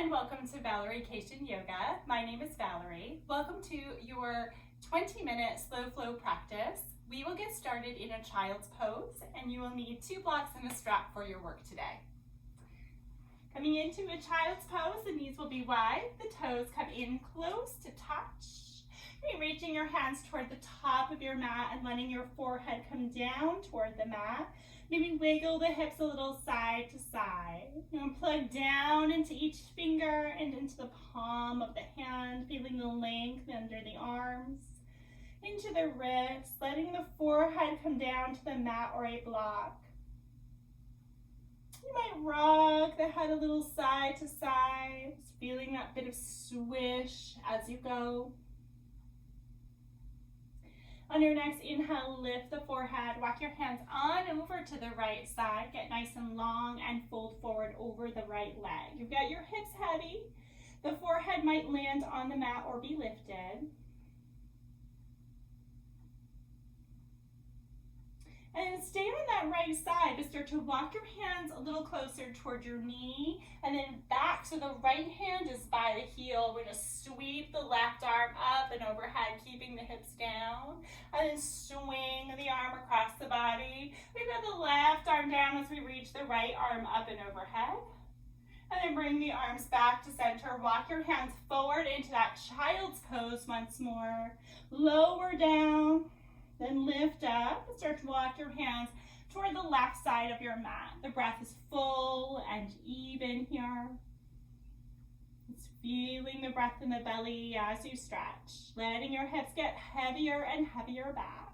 and welcome to Valerie-cation Yoga. My name is Valerie. Welcome to your 20-minute slow flow practice. We will get started in a child's pose, and you will need 2 blocks and a strap for your work today. Coming into a child's pose, the knees will be wide, the toes come in close to touch. You're reaching your hands toward the top of your mat and letting your forehead come down toward the mat. Maybe wiggle the hips a little side to side. Plug down into each finger and into the palm of the hand, feeling the length under the arms, into the wrists, letting the forehead come down to the mat or a block. You might rock the head a little side to side, feeling that bit of swish as you go. On your next inhale, lift the forehead, walk your hands on over to the right side, get nice and long and fold forward over the right leg. You've got your hips heavy. The forehead might land on the mat or be lifted. And stay on that right side, but start to walk your hands a little closer toward your knee and then back so the right hand is by the heel. We're going to sweep the left arm up and overhead, keeping the hips down, and then swing the arm across the body. We've got the left arm down as we reach the right arm up and overhead. And then bring the arms back to center. Walk your hands forward into that child's pose once more. Lower down. Then lift up and start to walk your hands toward the left side of your mat. The breath is full and even here. It's feeling the breath in the belly as you stretch, letting your hips get heavier and heavier back.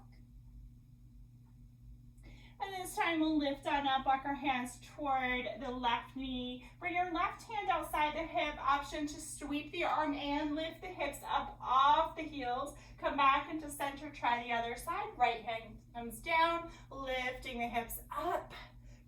And this time we'll lift on up, walk our hands toward the left knee. Bring your left hand outside the hip, option to sweep the arm and lift the hips up off the heels. Come back into center, try the other side. Right hand comes down, lifting the hips up,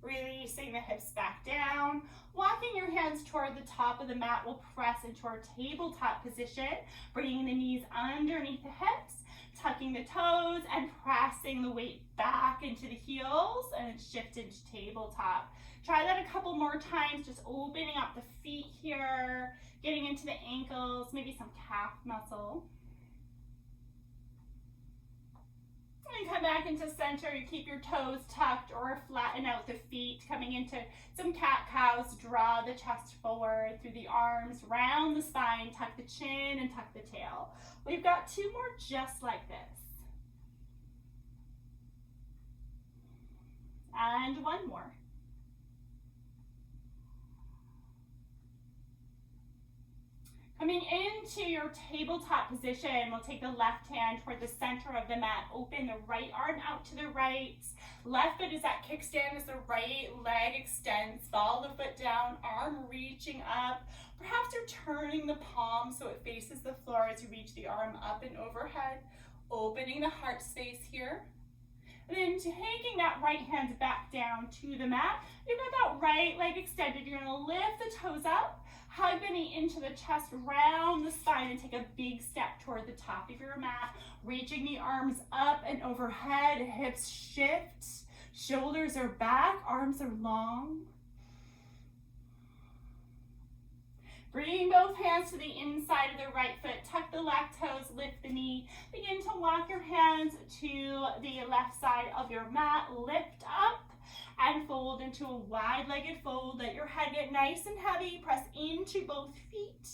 releasing the hips back down. Walking your hands toward the top of the mat, we'll press into our tabletop position, bringing the knees underneath the hips, tucking the toes and pressing the weight back into the heels and shift into tabletop. Try that a couple more times, just opening up the feet here, getting into the ankles, maybe some calf muscle. And come back into center. You keep your toes tucked or flatten out the feet. Coming into some cat-cows, draw the chest forward through the arms, round the spine, tuck the chin and tuck the tail. We've got 2 more just like this. And 1 more. Coming into your tabletop position, we'll take the left hand toward the center of the mat. Open the right arm out to the right. Left foot is at kickstand as the right leg extends. Follow the foot down, arm reaching up. Perhaps you're turning the palm so it faces the floor as you reach the arm up and overhead. Opening the heart space here. And then taking that right hand back down to the mat. You've got that right leg extended. You're going to lift the toes up. Hug the knee into the chest, round the spine, and take a big step toward the top of your mat. Reaching the arms up and overhead, hips shift, shoulders are back, arms are long. Bring both hands to the inside of the right foot. Tuck the left toes, lift the knee. Begin to walk your hands to the left side of your mat. Lift up and fold into a wide-legged fold. Let your head get nice and heavy. Press into both feet.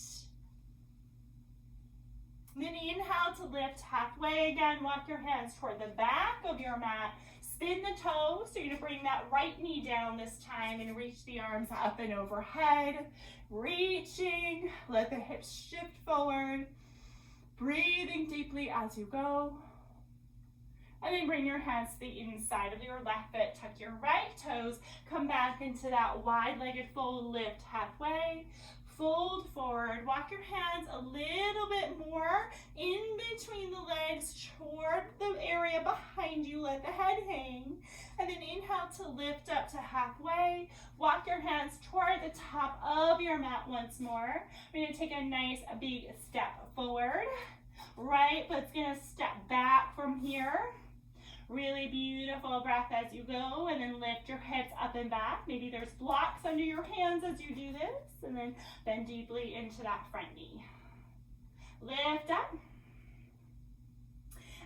And then inhale to lift halfway again. Walk your hands toward the back of your mat. Spin the toes. So you're going to bring that right knee down this time and reach the arms up and overhead. Reaching. Let the hips shift forward. Breathing deeply as you go. And then bring your hands to the inside of your left foot. Tuck your right toes. Come back into that wide-legged fold. Lift halfway. Fold forward. Walk your hands a little bit more in between the legs toward the area behind you. Let the head hang. And then inhale to lift up to halfway. Walk your hands toward the top of your mat once more. We're going to take a nice big step forward. Right foot's going to step back from here. Really beautiful breath as you go, and then lift your hips up and back. Maybe there's blocks under your hands as you do this, and then bend deeply into that front knee. Lift up.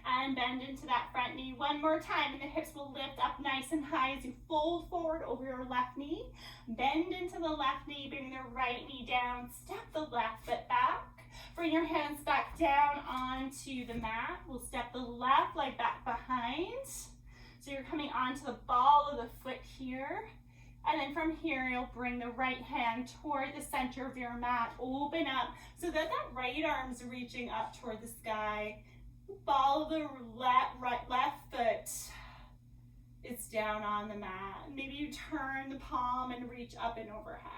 And bend into that front knee one more time, and the hips will lift up nice and high as you fold forward over your left knee. Bend into the left knee, bring the right knee down, step the left foot back. Bring your hands back down onto the mat. We'll step the left leg back behind. So you're coming onto the ball of the foot here. And then from here, you'll bring the right hand toward the center of your mat. Open up so that that right arm's reaching up toward the sky. Ball of the left foot is down on the mat. Maybe you turn the palm and reach up and overhead.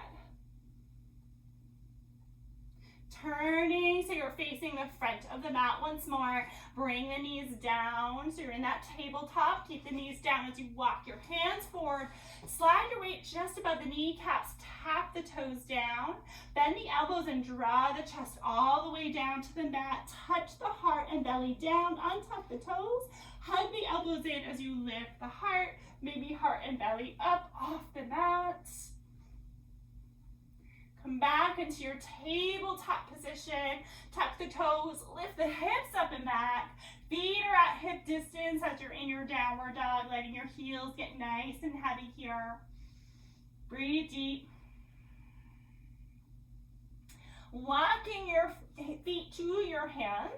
Turning so you're facing the front of the mat once more. Bring the knees down so you're in that tabletop. Keep the knees down as you walk your hands forward. Slide your weight just above the kneecaps. Tap the toes down. Bend the elbows and draw the chest all the way down to the mat. Touch the heart and belly down. Untuck the toes. Hug the elbows in as you lift the heart. Maybe heart and belly up off the mat. Come back into your tabletop position. Tuck the toes, lift the hips up and back. Feet are at hip distance as you're in your downward dog, letting your heels get nice and heavy here. Breathe deep. Walking your feet to your hands.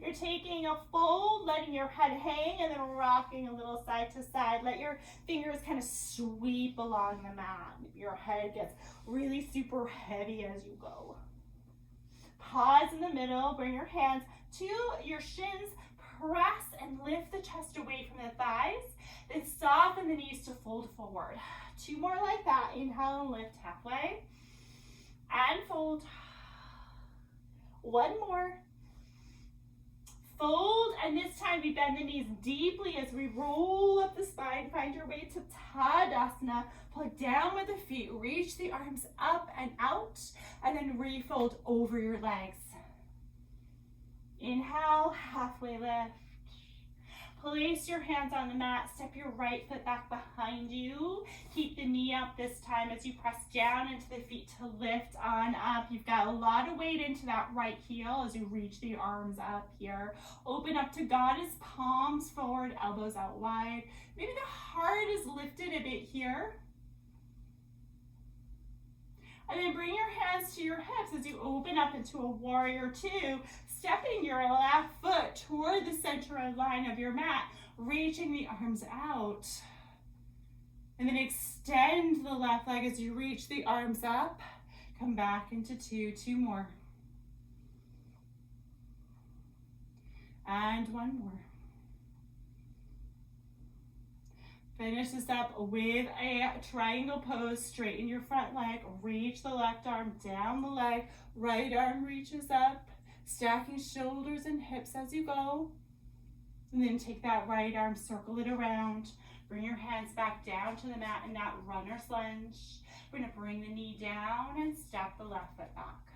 You're taking a fold, letting your head hang, and then rocking a little side to side. Let your fingers kind of sweep along the mat. Your head gets really super heavy as you go. Pause in the middle, bring your hands to your shins, press and lift the chest away from the thighs, then soften the knees to fold forward. 2 more like that. Inhale and lift halfway, and fold. 1 more. Fold, and this time we bend the knees deeply as we roll up the spine. Find your way to Tadasana. Pull down with the feet. Reach the arms up and out, and then refold over your legs. Inhale, halfway lift. Place your hands on the mat. Step your right foot back behind you. Keep the knee up this time as you press down into the feet to lift on up. You've got a lot of weight into that right heel as you reach the arms up here. Open up to goddess, palms forward, elbows out wide. Maybe the heart is lifted a bit here. And then bring your hands to your hips as you open up into a warrior 2. Stepping your left foot toward the center line of your mat, reaching the arms out. And then extend the left leg as you reach the arms up. Come back into 2, 2 more. And 1 more. Finish this up with a triangle pose. Straighten your front leg, reach the left arm down the leg, right arm reaches up. Stacking shoulders and hips as you go. And then take that right arm, circle it around. Bring your hands back down to the mat in that runner's lunge. We're gonna bring the knee down and step the left foot back.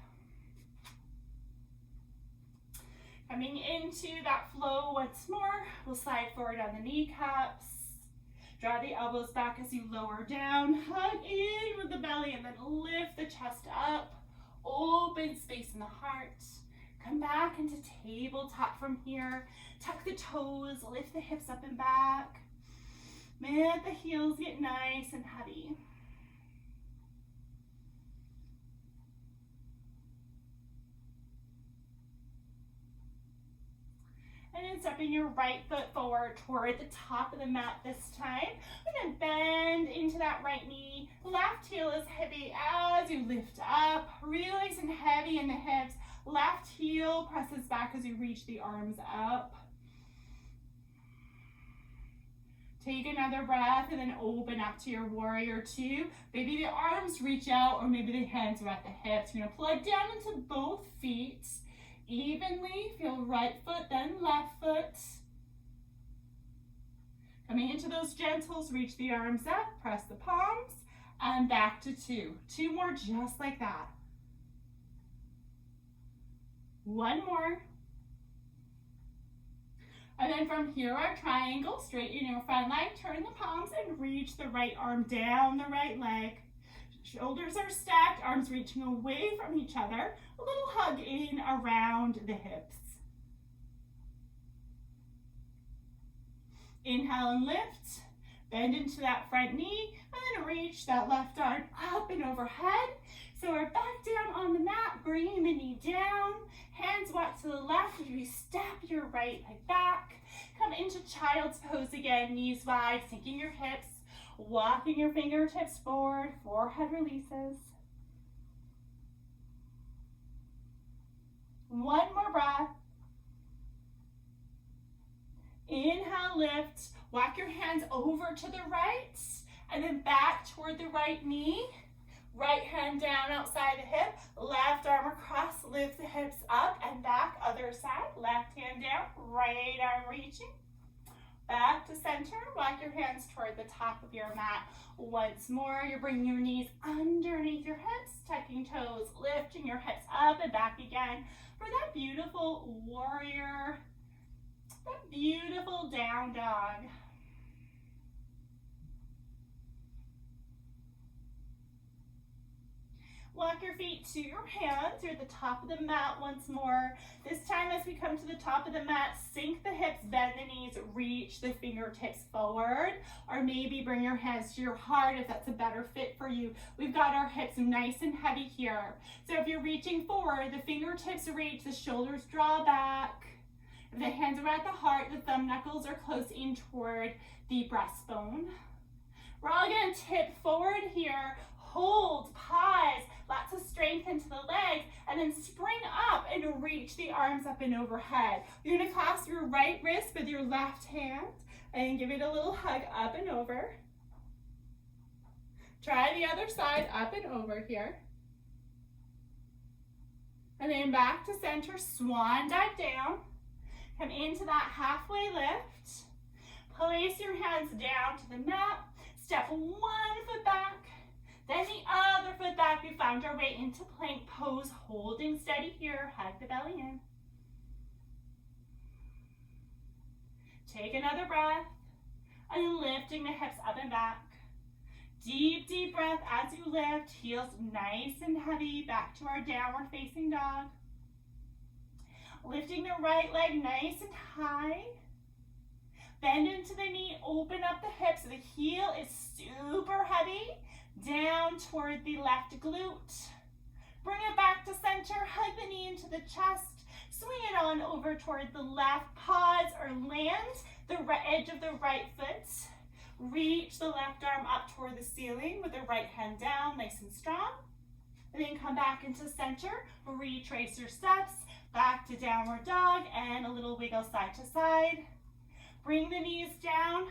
Coming into that flow once more, we'll slide forward on the kneecaps. Draw the elbows back as you lower down. Hug in with the belly and then lift the chest up. Open space in the heart. Come back into tabletop from here. Tuck the toes, lift the hips up and back. Let the heels get nice and heavy. And then stepping your right foot forward toward the top of the mat this time. We're gonna bend into that right knee. Left heel is heavy as you lift up. Really nice and heavy in the hips. Left heel presses back as you reach the arms up. Take another breath and then open up to your warrior 2. Maybe the arms reach out or maybe the hands are at the hips. You're gonna plug down into both feet evenly. Feel right foot, then left foot. Coming into those gentles, reach the arms up, press the palms, and back to 2. 2 more just like that. 1 more. And then from here, our triangle, straighten your front leg, turn the palms and reach the right arm down the right leg. Shoulders are stacked, arms reaching away from each other. A little hug in around the hips. Inhale and lift. Bend into that front knee and then reach that left arm up and overhead. So we're back down on the mat, bringing the knee down. Hands walk to the left as you step your right leg back. Come into child's pose again, knees wide, sinking your hips, walking your fingertips forward, forehead releases. One more breath. Inhale, lift. Walk your hands over to the right and then back toward the right knee. Right hand down outside the hip. Left arm across, lift the hips up and back. Other side, left hand down, right arm reaching. Back to center. Walk your hands toward the top of your mat. Once more, you're bringing your knees underneath your hips, tucking toes, lifting your hips up and back again for that beautiful warrior, that beautiful down dog. Walk your feet to your hands. You're at the top of the mat once more. This time as we come to the top of the mat, sink the hips, bend the knees, reach the fingertips forward, or maybe bring your hands to your heart if that's a better fit for you. We've got our hips nice and heavy here. So if you're reaching forward, the fingertips reach, the shoulders draw back. If the hands are at the heart, the thumb knuckles are close in toward the breastbone. We're all gonna tip forward here, hold, pause, lots of strength into the legs, and then spring up and reach the arms up and overhead. You're gonna clasp your right wrist with your left hand and give it a little hug up and over. Try the other side, up and over here. And then back to center, swan dive down. Come into that halfway lift. Place your hands down to the mat. Step one foot back, then the other foot back. We found our way into plank pose, holding steady here. Hug the belly in. Take another breath, and lifting the hips up and back. Deep, deep breath as you lift. Heels nice and heavy. Back to our downward facing dog. Lifting the right leg nice and high. Bend into the knee, open up the hips. The heel is super heavy. Down toward the left glute. Bring it back to center. Hug the knee into the chest. Swing it on over toward the left. Pause or land the edge of the right foot. Reach the left arm up toward the ceiling with the right hand down, nice and strong. And then come back into center. Retrace your steps. Back to downward dog and a little wiggle side to side. Bring the knees down.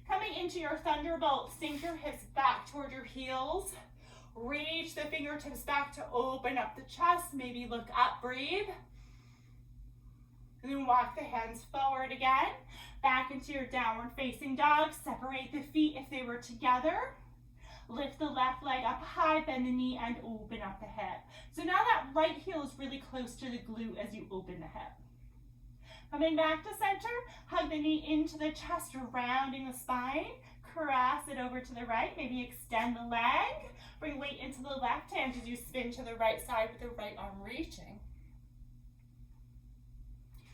Coming into your thunderbolt, sink your hips back toward your heels. Reach the fingertips back to open up the chest. Maybe look up, breathe. And then walk the hands forward again. Back into your downward facing dog. Separate the feet if they were together. Lift the left leg up high, bend the knee, and open up the hip. So now that right heel is really close to the glute as you open the hip. Coming back to center, hug the knee into the chest, rounding the spine. Cross it over to the right, maybe extend the leg. Bring weight into the left hand as you spin to the right side with the right arm reaching.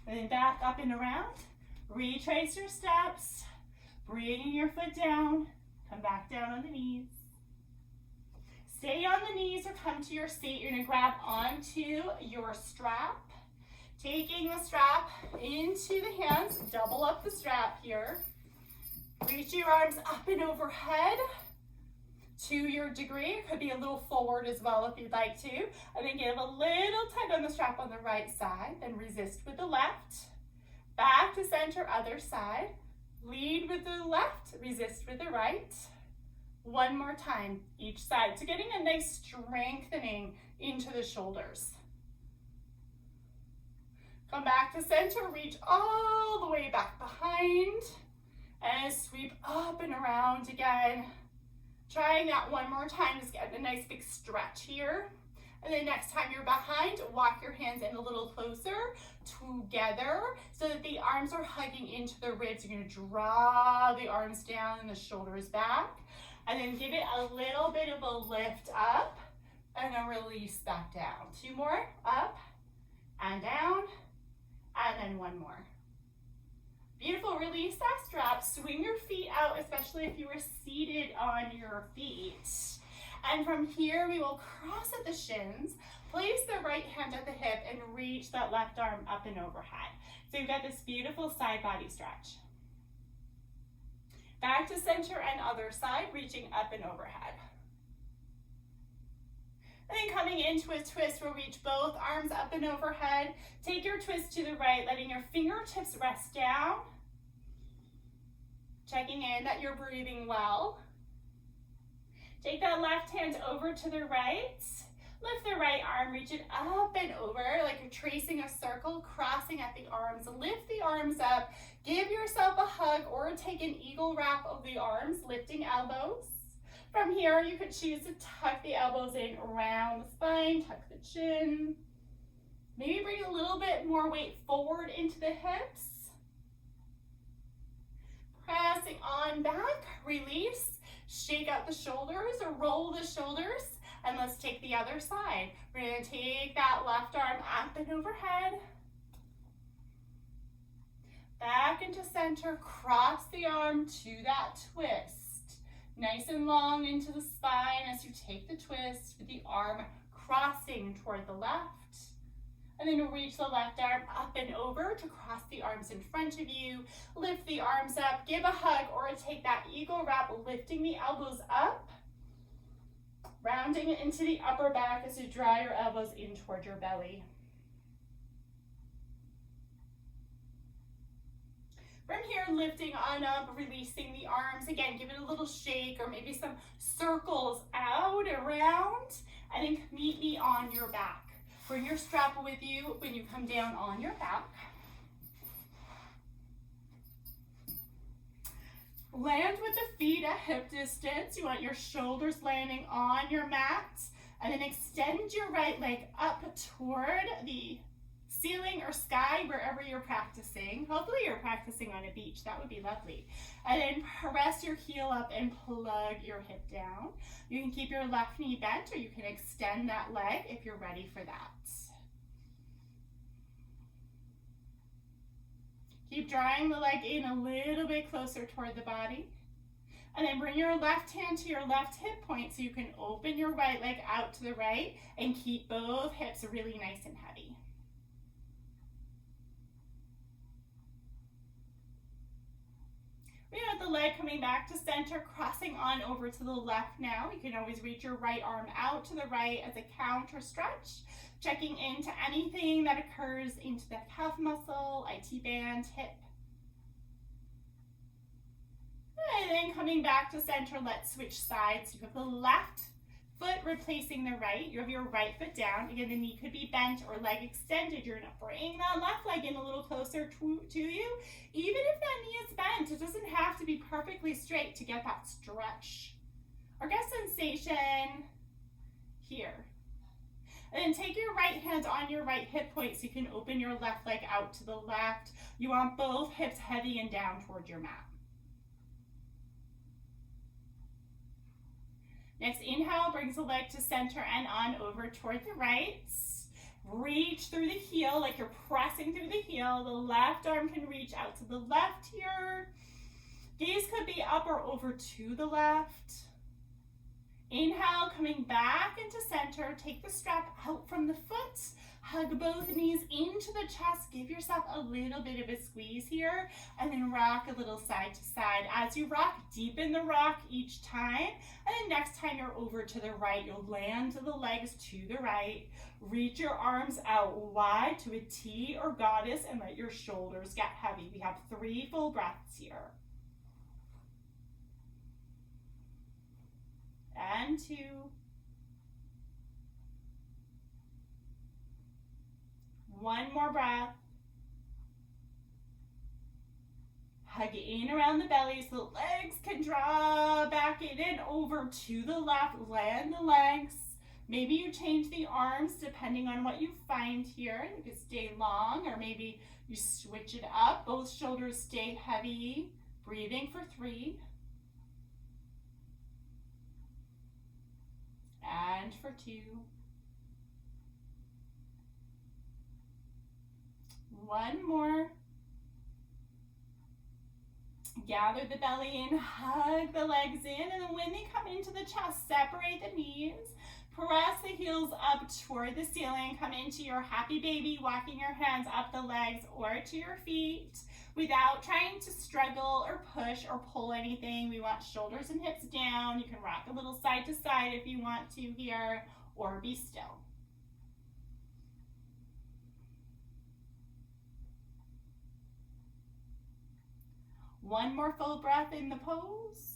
And then back up and around. Retrace your steps, bringing your foot down. Come back down on the knees. Stay on the knees or come to your seat. You're gonna grab onto your strap. Taking the strap into the hands, double up the strap here. Reach your arms up and overhead to your degree. It could be a little forward as well if you'd like to. And then give a little tug on the strap on the right side, then resist with the left. Back to center, other side. Lead with the left, resist with the right. One more time, each side. So getting a nice strengthening into the shoulders. Come back to center, reach all the way back behind, and sweep up and around again. Trying that one more time, just get a nice big stretch here. And then next time you're behind, walk your hands in a little closer together so that the arms are hugging into the ribs. You're gonna draw the arms down and the shoulders back. And then give it a little bit of a lift up and a release back down. 2 more, up and down, and then 1 more. Beautiful, release that strap, swing your feet out, especially if you were seated on your feet. And from here, we will cross at the shins, place the right hand at the hip, and reach that left arm up and overhead. So you've got this beautiful side body stretch. Back to center and other side, reaching up and overhead. And then coming into a twist, we'll reach both arms up and overhead. Take your twist to the right, letting your fingertips rest down. Checking in that you're breathing well. Take that left hand over to the right. Lift the right arm, reach it up and over like you're tracing a circle, crossing at the arms. Lift the arms up. Give yourself a hug or take an eagle wrap of the arms, lifting elbows. From here, you could choose to tuck the elbows in around the spine, tuck the chin. Maybe bring a little bit more weight forward into the hips. Pressing on back, release, shake out the shoulders or roll the shoulders, and let's take the other side. We're gonna take that left arm up and overhead. Back into center, cross the arm to that twist. Nice and long into the spine as you take the twist with the arm crossing toward the left. And then reach the left arm up and over to cross the arms in front of you. Lift the arms up, give a hug or take that eagle wrap, lifting the elbows up. Rounding it into the upper back as you draw your elbows in toward your belly. From here, lifting on up, releasing the arms. Again, give it a little shake or maybe some circles out around. And then meet me on your back. Bring your strap with you when you come down on your back. Land with the feet at hip distance. You want your shoulders landing on your mat. And then extend your right leg up toward the ceiling or sky, wherever you're practicing. Hopefully you're practicing on a beach. That would be lovely. And then press your heel up and plug your hip down. You can keep your left knee bent or you can extend that leg if you're ready for that. Keep drawing the leg in a little bit closer toward the body. And then bring your left hand to your left hip point so you can open your right leg out to the right and keep both hips really nice and heavy. We have the leg coming back to center, crossing on over to the left now. You can always reach your right arm out to the right as a counter stretch, checking into anything that occurs into the calf muscle, IT band, hip. And then coming back to center, let's switch sides. You have the left foot replacing the right. You have your right foot down. Again, the knee could be bent or leg extended. You're gonna bring that left leg in a little closer to you. Even if that knee is bent, it doesn't have to be perfectly straight to get that stretch. Or get sensation here. And then take your right hand on your right hip point so you can open your left leg out to the left. You want both hips heavy and down toward your mat. Next inhale brings the leg to center and on over toward the right. Reach through the heel like you're pressing through the heel. The left arm can reach out to the left here. Gaze could be up or over to the left. Inhale, coming back into center. Take the strap out from the foot. Hug both knees into the chest. Give yourself a little bit of a squeeze here. And then rock a little side to side. As you rock, deepen the rock each time. And then next time you're over to the right, you'll land the legs to the right. Reach your arms out wide to a T or goddess and let your shoulders get heavy. We have 3 full breaths here. And 2. One more breath. Hug in around the belly so the legs can draw back in and over to the left. Land the legs. Maybe you change the arms depending on what you find here. You could stay long, or maybe you switch it up. Both shoulders stay heavy. Breathing for 3. And for 2. 1 more. Gather the belly in, hug the legs in, and then when they come into the chest, separate the knees. Press the heels up toward the ceiling. Come into your happy baby, walking your hands up the legs or to your feet without trying to struggle or push or pull anything. We want shoulders and hips down. You can rock a little side to side if you want to here, or be still. One more full breath in the pose.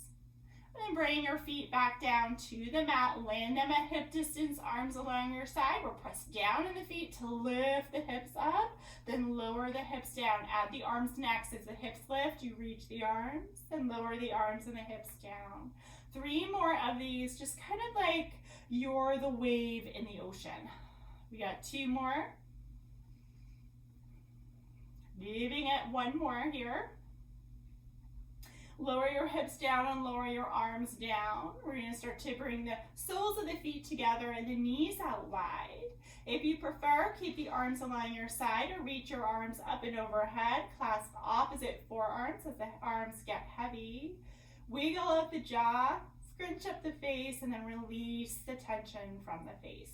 And bring your feet back down to the mat. Land them at hip distance, arms along your side. We'll press down in the feet to lift the hips up. Then lower the hips down. Add the arms next. As the hips lift, you reach the arms. Then lower the arms and the hips down. 3 more of these, just kind of like you're the wave in the ocean. We got 2 more. Leaving it 1 more here. Lower your hips down and lower your arms down. We're going to start to bring the soles of the feet together and the knees out wide. If you prefer, keep the arms along your side or reach your arms up and overhead. Clasp opposite forearms as the arms get heavy. Wiggle up the jaw, scrunch up the face, and then release the tension from the face.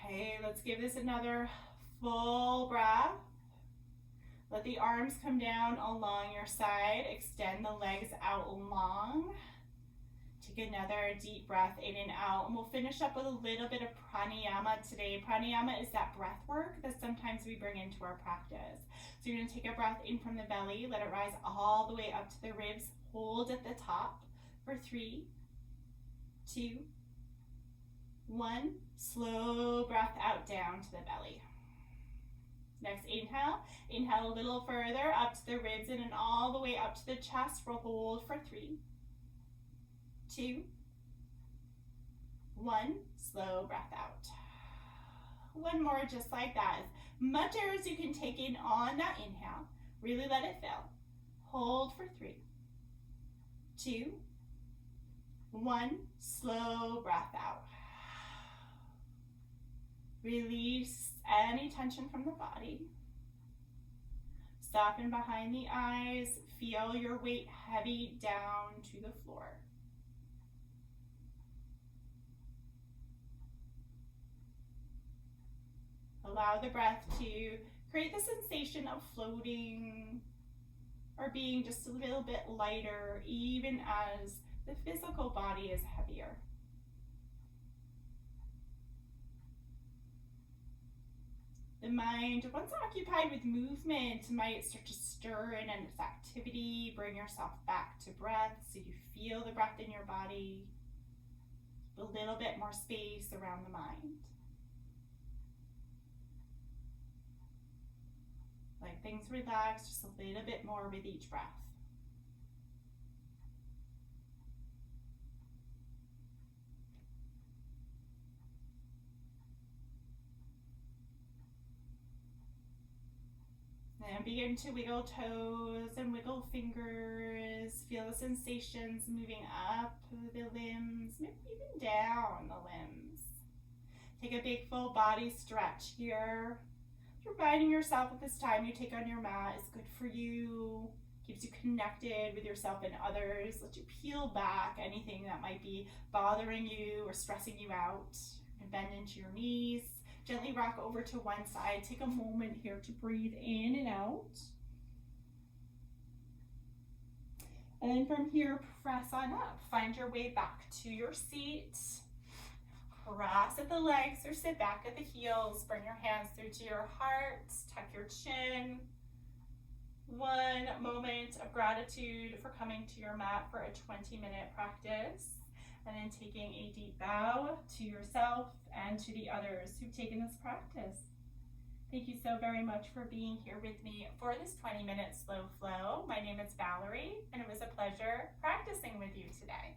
Okay, let's give this another full breath. Let the arms come down along your side. Extend the legs out long. Take another deep breath in and out. And we'll finish up with a little bit of pranayama today. Pranayama is that breath work that sometimes we bring into our practice. So you're going to take a breath in from the belly. Let it rise all the way up to the ribs. Hold at the top for 3, 2, 1. Slow breath out down to the belly. Next, inhale. Inhale a little further up to the ribs and then all the way up to the chest. We'll hold for 3, 2, 1. Slow breath out. 1 more just like that. As much air as you can take in on that inhale. Really let it fill. Hold for 3, 2, 1. Slow breath out. Release any tension from the body. Soften behind the eyes. Feel your weight heavy down to the floor. Allow the breath to create the sensation of floating or being just a little bit lighter, even as the physical body is heavier. The mind, once occupied with movement, might start to stir in its activity. Bring yourself back to breath so you feel the breath in your body. A little bit more space around the mind. Let things relax just a little bit more with each breath. And begin to wiggle toes and wiggle fingers. Feel the sensations moving up the limbs, maybe even down the limbs. Take a big full body stretch here. Reminding yourself at this time you take on your mat is good for you. Keeps you connected with yourself and others. Let you peel back anything that might be bothering you or stressing you out. And bend into your knees. Gently rock over to one side. Take a moment here to breathe in and out. And then from here, press on up. Find your way back to your seat. Cross at the legs or sit back at the heels. Bring your hands through to your heart. Tuck your chin. 1 moment of gratitude for coming to your mat for a 20-minute practice. And then taking a deep bow to yourself and to the others who've taken this practice. Thank you so very much for being here with me for this 20-minute slow flow. My name is Valerie, and it was a pleasure practicing with you today.